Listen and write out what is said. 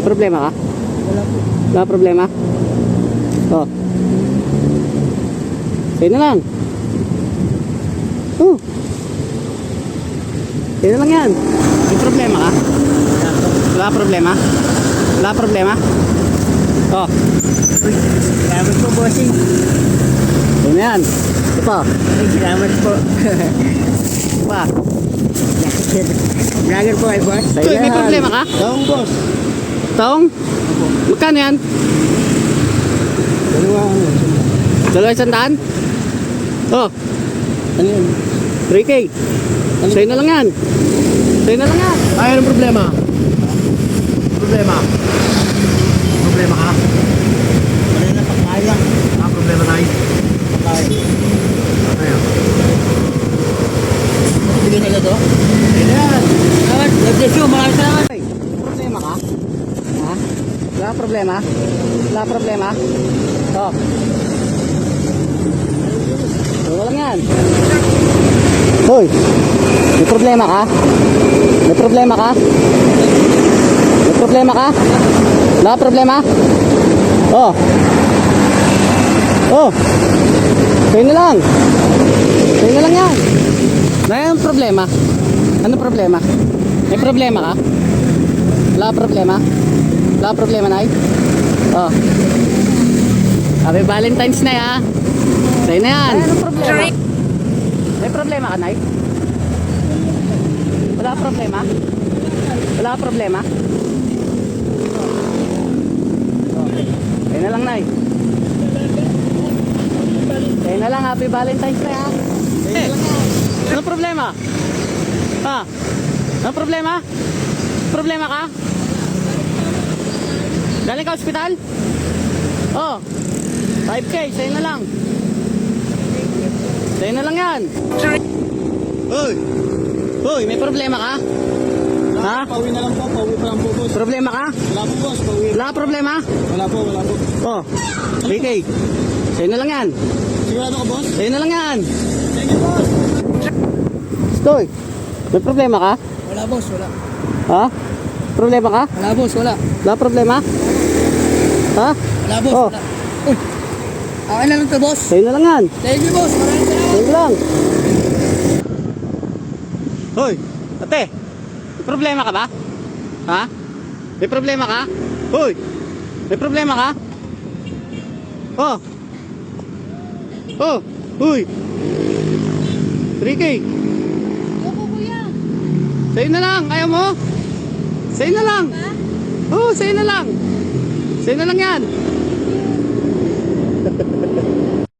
May problema ka? Wala po. Wala problema? Oh. Sa'yo na lang. Oh. Sa'yo na lang yan. May problema ka? Wala problema? Wala problema? Oh. Uy, salamat po, bossing. Sa'yo na yan. Ito pa. Uy, salamat po. Pa. Vlogger po kayo, boss. Sa'yo may problema ka? Taong, boss. Taong? Magkano yan? Dalawa sandaan? Oh. Ano yun? 3K. Sa'yo na lang yan. Sa'yo na lang yan. Ay, anong problema? Problema? Problema ka? Wala na, pagkain lang. Problema tayo? Pagkain. Ano yun? Bigyan nila to? Ayan! Salamat! God bless you! Maraming salamat! May problema ka? Ha? Wala problema? Wala problema? Oh. Wala lang yan. Hoy! May problema ka? May problema ka? May problema ka? Wala problema? Oh. Oh. Sa'yo na lang. Sa'yo na lang yan. Ano problema? Ano problema? May problema ka? Wala problema? Wala problema, Nay? Oh. Happy Valentine's na ya. Sa'yo na yan. Ano problema? May problema ka, Nay? Wala problema? Wala problema? Sa'yo na lang, Nay. Sa'yo na lang. Happy Valentine's na ya. Sa'yo na lang yan. Ano problema? Ha? Ano problema? Problema ka? Galing ka ospital? Oh. 5K, sa'yo na lang. Sa'yo na lang yan. Hoy! Hoy, may problema ka? Ha? Pauwi na lang po, pauwi pa lang po, boss. Problema ka? Wala po, boss, pauwi. Wala ka problema? Wala po, wala po. Oh. 3K. Sa'yo na lang yan. Sigurado ka, boss? Sa'yo na lang yan. Thank you, boss. Stoy, may problema ka? Wala, boss, wala. Ha? Problema ka? Wala, boss, wala. Wala problema? Ha? Wala, boss, Oh. wala. Uy, okay na lang to, boss. Sa'yo na lang yan. Thank you, boss. Maraming salamat. Sa'yo na lang. Hoy, ate. May problema ka ba? Ha? May problema ka? Hoy, may problema ka? Oh. Oh, hoy. 3K. Opo, kuya. Sa'yo na lang, ayaw mo? Sa'yo na lang. Oo, sa'yo na lang. Sa'yo na lang yan.